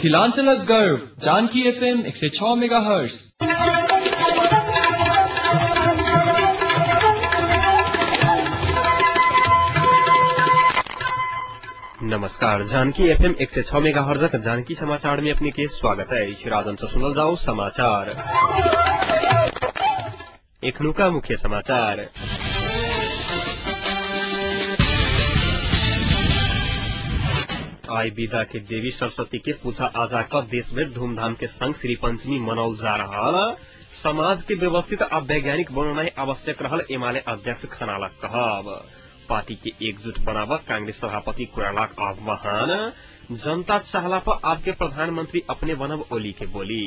मिथिलांचलक गर्व Janaki FM 106 megahertz. नमस्कार, जानकी FM 106 मेगाहर्ट्ज जानकी समाचार में अपने के स्वागत है। राजन से सुनल जाओ समाचार। एखनुका मुख्य समाचार। आई विदा के देवी सरस्वती के पूजा आजा का देश भर धूमधाम के संग श्री पंचमी मनाउल जा रहा। समाज के व्यवस्थित आ वैज्ञानिक बनाना आवश्यक रहल एमाले अध्यक्ष खनाला कहब। पार्टी के एकजुट बनाव कांग्रेस सभापति कोइरालाक आह्वान। जनता चाहला पर आपके प्रधानमंत्री अपने बनब ओली के बोली।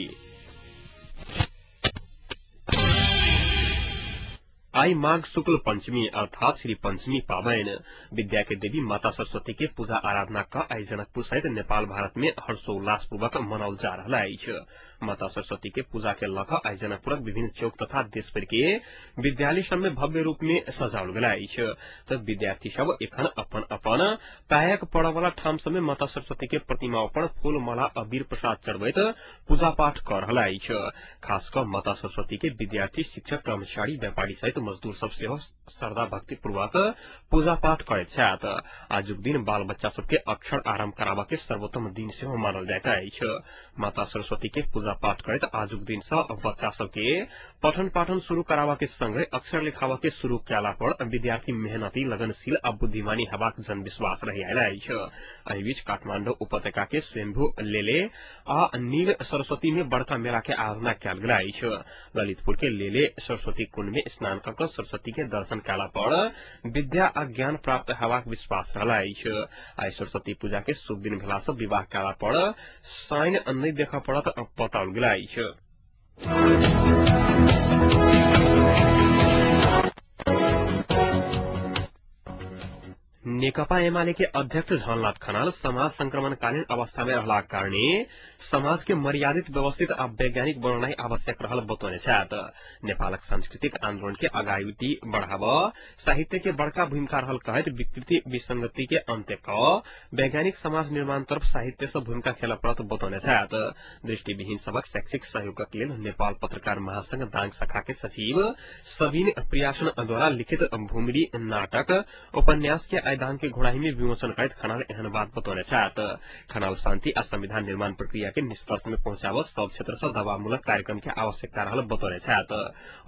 आई माघ शुक्ल पंचमी अर्थात श्री पंचमी पावन विद्या के देवी माता सरस्वती के पूजा आराधना का आई जनकपुर सहित नेपाल भारत में हर्षोल्लास पूर्वक मनाउल जा रहा है। माता सरस्वती के पूजा के लख आई जनकपुर विभिन्न चौक तथा देश भर के विद्यालय सब में भव्य रूप में सजाओल गल तो विद्यार्थी सब एखन अपन अपन पायक पड़ वाला ठाम सब में माता सरस्वती के प्रतिमा पर फूल माला अबीर प्रसाद चढ़बैत पूजा पाठ कर रहा। खासकर माता सरस्वती के विद्यार्थी शिक्षक कर्मचारी व्यापारी सहित मजदूर सब से श्रद्धा भक्ति पूर्वक पूजा पाठ करे छात। आजुक दिन बाल बच्चा सबके अक्षर आरंभ करावा के सर्वोत्तम दिन से मानल जाता है। माता सरस्वती के पूजा पाठ करत आजुक दिन से बच्चा सबके पठन पाठन शुरू करावा के संगे अक्षर लिखावा के शुरू कैला पर विद्यार्थी मेहनती लगनशील आ बुद्धिमानी हेबाक जन विश्वास रही एहि बीच काठमांडू उपत्यका के स्वयंभू लेले आ नील सरस्वती में बड़का मेला के आयोजना कैल गेल। ललितपुर के लेले सरस्वती कुंड में स्नान कर सरस्वती के दर्शन कैला पर विद्या आ ज्ञान प्राप्त हेबाक विश्वास रहला। आई सरस्वती पूजा के शुभ दिन भेला से विवाह कैला पर साइन नहीं देखा पड़त बताओल गेल। नेकपा एमाले के अध्यक्ष झलनाथ खनाल समाज संक्रमणकालीन अवस्था में रहला कारणे समाज के मर्यादित व्यवस्थित आ वैज्ञानिक बनाना आवश्यक रहल बतौने छथि। नेपालक सांस्कृतिक आंदोलन के अगाडि बढ़ाव साहित्य के बड़का भूमिका रहल कहत विकृति विसंगति के अंत्य क वैज्ञानिक समाज निर्माण तरफ साहित्य से भूमिका खेल पड़त बतौने छथि। दृष्टिविहीन सबक शैक्षिक सहयोगक लेल नेपाल पत्रकार महासंघ दाङ शाखा के सचिव सबीन प्रियासन द्वारा लिखित भूमिरी नाटक उपन्यास के दान के घोड़ाई में विमोचन करत खनाल एहन बात बतौने छथि। खनाल शांति आ संविधान निर्माण प्रक्रिया के निष्कर्ष में पहुंचाव सब क्षेत्र से दबावमूलक कार्यक्रम के आवश्यकता रहल बतौने छथि।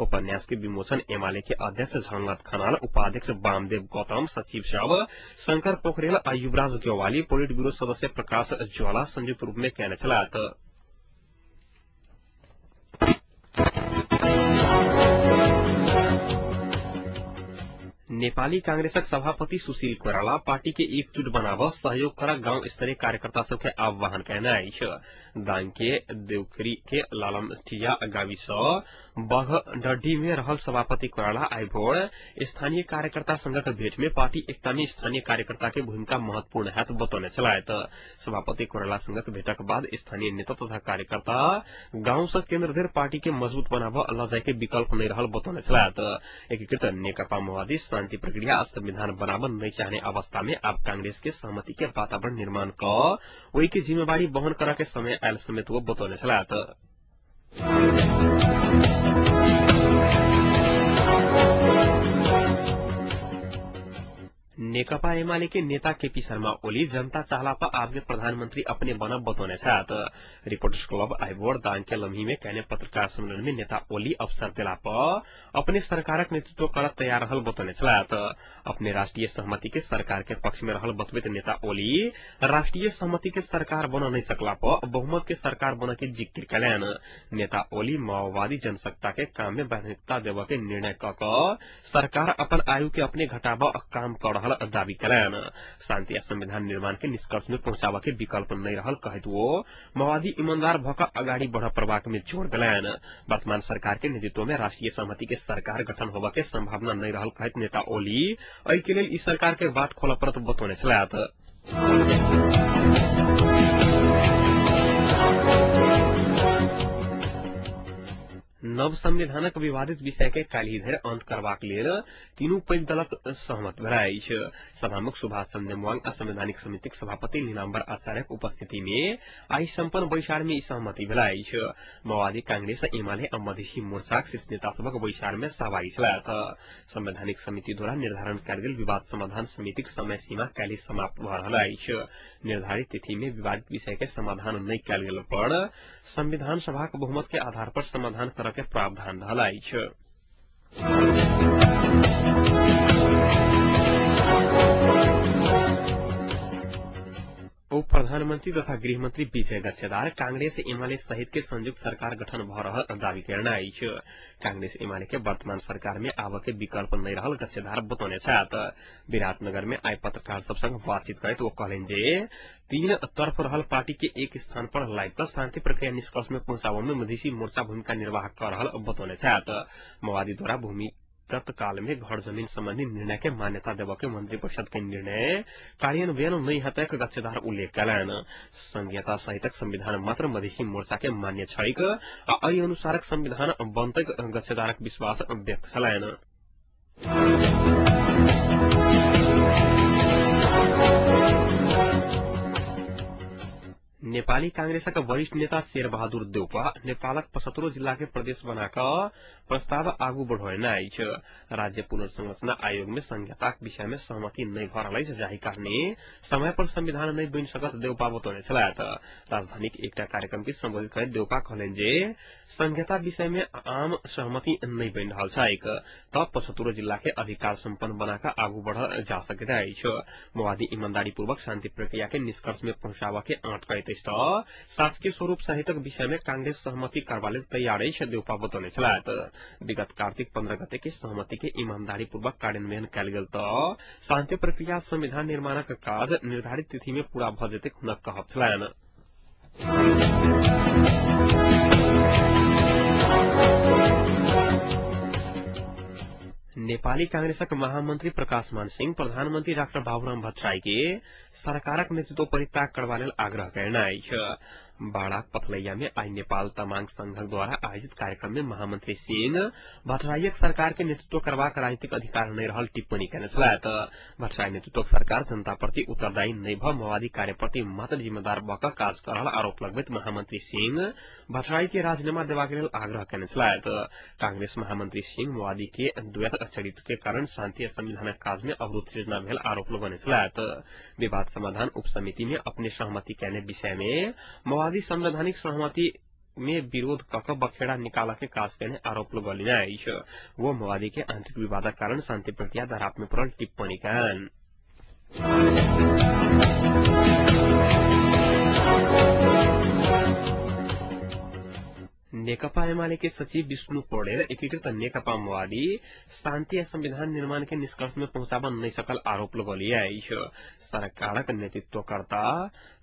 उपन्यास के विमोचन एमाले के अध्यक्ष झलनाथ खनाल, उपाध्यक्ष वामदेव गौतम, सचिव सब शंकर पोखरेल आ युवराज ग्योवाली, पोलिट ब्यूरो सदस्य प्रकाश ज्वाला संयुक्त रूप में कहने छथि। नेपाली कांग्रेसक सभापति सुशील कोइराला पार्टी के एकजुट बनाव सहयोग करा गांव स्तरीय कार्यकर्ता सबके आह्वान कहना है। दाङ के देउखरी के लालमठिया गाविस बघडढ़ी में रहल सभापति कोइराला आई भोर स्थानीय कार्यकर्ता संघक भेंट में पार्टी एकता में स्थानीय कार्यकर्ता के भूमिका महत्वपूर्ण है बतौने छलैथ। सभापति कोइराला संघक भेंटक बाद स्थानीय नेता तथा कार्यकर्ता गांव से केन्द्र धरि पार्टी के मजबूत बनाव लजाय के विकल्प नहीं रहल बतौने छलैथ। एकीकृत नेकपा माओवादी शांति प्रक्रिया संविधान बनावन नहीं चाहने अवस्था में अब कांग्रेस के सहमति के वातावरण निर्माण क वही की जिम्मेवारी वहन करा के समय आयल समेत वो बतौने छलैथ। नेकपा एमाले के नेता केपी शर्मा ओली जनता चाहला पर आपके प्रधानमंत्री अपने बनब बतौने छथि। रिपोर्टर्स क्लब आईबोर्ड दाङ के लम्ही में कहने पत्रकार सम्मेलन में नेता ओली अवसर दिला पर अपने सरकारक नेतृत्व कर तैयार रहल बतौने छथि। अपने राष्ट्रीय सहमति के सरकार के पक्ष में रहल बतबैत नेता ओली राष्ट्रीय सहमति के सरकार बन नहीं सकला पर बहुमत के सरकार बन के जिक्र कलन। नेता ओली माओवादी जनसत्ता के काम में प्राथमिकता देव के निर्णय क सरकार अपन आयु के अपने घटाव काम कर दावी कलन। शांति या संविधान निर्माण के निष्कर्ष में पहुंचावा के विकल्प नहीं रहल कहत वो माओवादी ईमानदार भक अगाडि बढ़ प्रवाह में जोड़ दिलन। वर्तमान सरकार के नेतृत्व में राष्ट्रीय सहमति के सरकार गठन होवा के संभावना नहीं रहल कहत नेता ओली एहि के लेल ई सरकार के बाट खोल परत बतौने छलैथ। नव संविधानक विवादित विषय के काल्हि धरि अंत करबाक लेल तीनू पैघ दलक सहमत भेल अछि। सभामुख सुभाष चंद्र नेमुआंग आ संवैधानिक समितिक सभापति नीलाम्बर आचार्यक उपस्थिति में आइ सम्पन्न बैसार में ई सहमति भेल अछि। माओवादी, कांग्रेस, एमाले आ मधेसी मोर्चाक शीर्ष नेता सभक बैसार में सहभागी छलाह। संवैधानिक समिति द्वारा निर्धारण कयल गेल विवाद समाधान समितिक समय सीमा काल्हि समाप्त भ रहल अछि। निर्धारित तिथि में विवादित विषय के समाधान नहि कयल गेल पर संविधान सभाक बहुमत के आधार पर समाधान करय के प्रावधान रहल अछि। उप प्रधानमंत्री तथा गृहमंत्री विजय गच्छेदार कांग्रेस एमाले सहित के संयुक्त सरकार गठन भ रहल दावी करना अछि। कांग्रेस एमाले के वर्तमान सरकार में आब के विकल्प नहीं रहल गच्छेदार बतौने छथि। विराटनगर में आइ पत्रकार सब संग बातचीत करैत ओ कहलनि जे तीन तरफ रहल पार्टी के एक स्थान पर लाइब क शांति प्रक्रिया निष्कर्ष में पहुंचाबे में मधेसी मोर्चा भूमिका निर्वाह कर रहल बतौने छथि। माओवादी द्वारा भूमि तत्काल में घर जमीन संबंधी निर्णय के मान्यता देव के मंत्रिपरिषद के निर्णय कार्यान्वयन नहीं हतैक गच्छेदार उल्लेख कयलनि। संघीयता सहितक संविधान मात्र मधेसी मोर्चा के मान्य छैक आ एहि अनुसारक संविधान बनतैक गच्छेदारक विश्वास व्यक्त छलनि। नेपाली कांग्रेसक वरिष्ठ नेता शेर बहादुर देउपा नेपालक 75 जिला के प्रदेश बनाकर प्रस्ताव आगू बढ़ौने अछि। राज्य पुनर्संरचना आयोग में संघीयताक विषय में सहमति नहीं भ रहल अछि, जाहि कारणे समय पर संविधान नहीं बनि सकत देउपा बतौने छलाह। राजधानीक एकटा कार्यक्रम के संबोधित करैत देउपा कहलनि जे संघीयता विषय में आम सहमति नहीं बनि रहल छैक त 75 जिला के अधिकार संपन्न बनाकर आगू बढ़ल जा सकैत अछि। माओवादी ईमानदारी पूर्वक शांति प्रक्रिया के निष्कर्ष में पहुंचाबा के आंट करैत शासकीय स्वरूप सहितक विषय में कांग्रेस सहमति करबा लेल तैयार अछि देउपा बतौने छलाह। विगत कार्तिक 15 गते के सहमति के ईमानदारी पूर्वक कार्यान्वयन कयल गेल त शांति प्रक्रिया संविधान निर्माणक काज निर्धारित तिथि में पूरा भ जेतैक हुनक कहब छलनि। नेपाली कांग्रेसक महामंत्री प्रकाश मान सिंह प्रधानमंत्री डाक्टर बाबुराम भट्टराई के सरकारक नेतृत्व परित्याग करबा लेल आग्रह करना अछि। बाड़ाक पथलैया में आई नेपाल तमांग संघक द्वारा आयोजित कार्यक्रम में महामंत्री सिंह भट्टराईक सरकार के नेतृत्व करबाक राजनीतिक अधिकार नहीं रहल टिप्पणी कयने छलाह। भट्टराई नेतृत्वक सरकार जनता प्रति उत्तरदायी नहीं भ माओवादी कार्य प्रति मात्र जिम्मेदार भ क काज कर रहल आरोप लगबैत महामंत्री सिंह भट्टराई के राजीनामा देबाक लेल आग्रह कयने छलाह। कांग्रेस महामंत्री सिंह माओवादी के द्वैत चरित्र के कारण शांति आ संविधानक काज में अवरोध सृजना भेल आरोप लगौने छलाह। विवाद समाधान उप समिति में अपने सहमति कयने विषय में माओवादी संवैधानिक सहमति में विरोध कक बखेड़ा निकाला के काज करने आरोप लगौलनि अछि। वो माओवादी के आंतरिक विवादक कारण शांति प्रक्रिया धराप में पड़ल टिप्पणी कयलनि। नेकपा एमाले के सचिव विष्णु पौडेल एकीकृत नेकपा माओवादी शांति आ संविधान निर्माण के निष्कर्ष में पहुंचाबा नहीं सकल आरोप लगौली अछि। सरकारक नेतृत्वकर्ता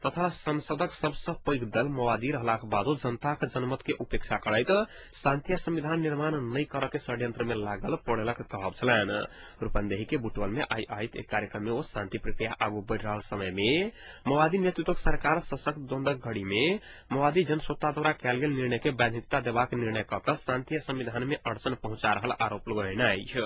तथा संसदक सबसे पैघ दल माओवादी रहलाक बादो जनताक जनमत के उपेक्षा करैत शांति आ संविधान निर्माण नहीं करय के षड्यंत्र में लागल पौडेलक कहब छलनि। रूपन्देही के बुटवल में आई आयोजित एक कार्यक्रम में वो शांति प्रक्रिया आगू बढ़ रहल समय में माओवादी नेतृत्वक सरकार सशक्त द्वंद्वक घड़ी में माओवादी जनसत्ता द्वारा कयल गेल निर्णय के वैधता देबाक निर्णय क क शांति संविधान में अड़चन पहुंचा रहल आरोप लगौने अछि।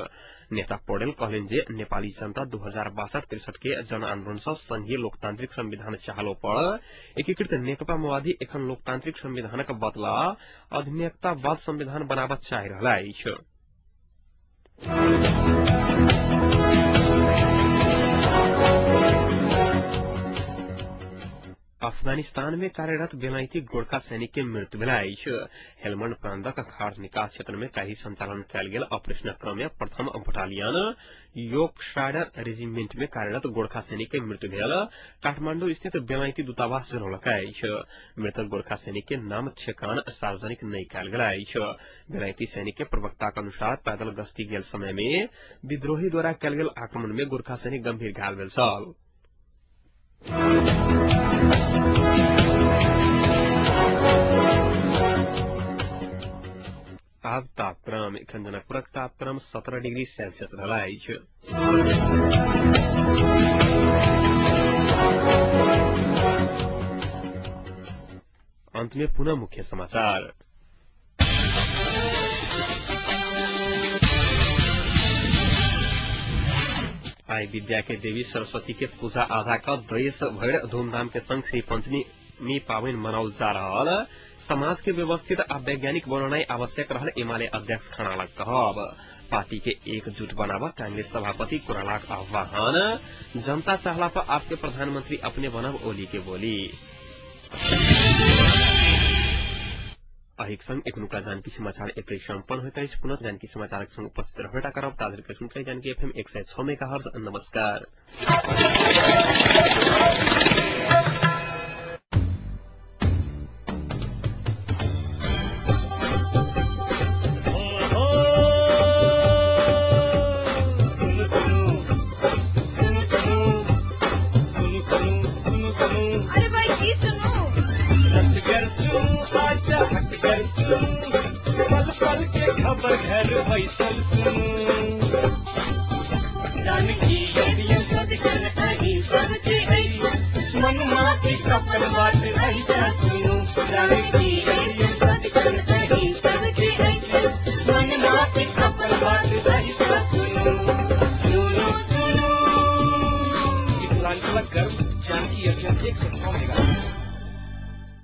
नेता पौडेल कहलनि जे नेपाली जनता 2062-63 के जन आंदोलन से संघीय लोकतांत्रिक संविधान चाहलो पर एकीकृत नेकपा माओवादी एखन लोकतांत्रिक संविधानक बदला अधिनियमवाद संविधान बनाबत चाहि रहल अछि। अफगानिस्तान में कार्यरत बेलायती गोरखा सैनिक के मृत्यु भेल अछि। हेलमंड प्रांतक खाड़ निकास क्षेत्र में काल्हि संचालन कयल गेल ऑपरेशनक क्रम में प्रथम बटालियन योर्कशायर रेजिमेंट में कार्यरत गोरखा सैनिक के मृत्यु भेल काठमांडू स्थित बेलायती दूतावास जनौलक अछि। मृतक गोरखा सैनिक के नाम ठेकान सार्वजनिक नहीं कयल गेल अछि। बेलायती सैनिक के प्रवक्ताक अनुसार पैदल गश्ती गेल समय में विद्रोही द्वारा कयल गेल आक्रमण में गोरखा सैनिक गंभीर घायल भेल छल। अब तापक्रम एखन जनकपुरक तापक्रम 17 डिग्री सेल्सियस रहल अछि। अंत में पुनः मुख्य समाचार। आई विद्या के देवी सरस्वती के पूजा आजा का देश भर धूमधाम के संग श्री पंचमी पावन मनाउल जा रहल समाज के व्यवस्थित आ वैज्ञानिक बनाना आवश्यक रहल एमाले अध्यक्ष खानालाल कहब पार्टी के एकजुट बनावा कांग्रेस सभापति कुरालाक आह्वान जनता चाहला पर आपके प्रधानमंत्री अपने बनब ओली के बोली अहिक संग एकनुका जानकी समाचार एतै सम्पन्न होइत अछि पुनः जानकी समाचारक संग उपस्थित रहबेटा करब ताधर के सुनते जानकी एफएम 106 मेगाहर्ट्ज नमस्कार। घर फैसल जानकी मन माती कपल बात ऐसा सुनो जानकी मन माती कपल बात ऐसा सुनो सुनो सुनो जानकी एफएम 106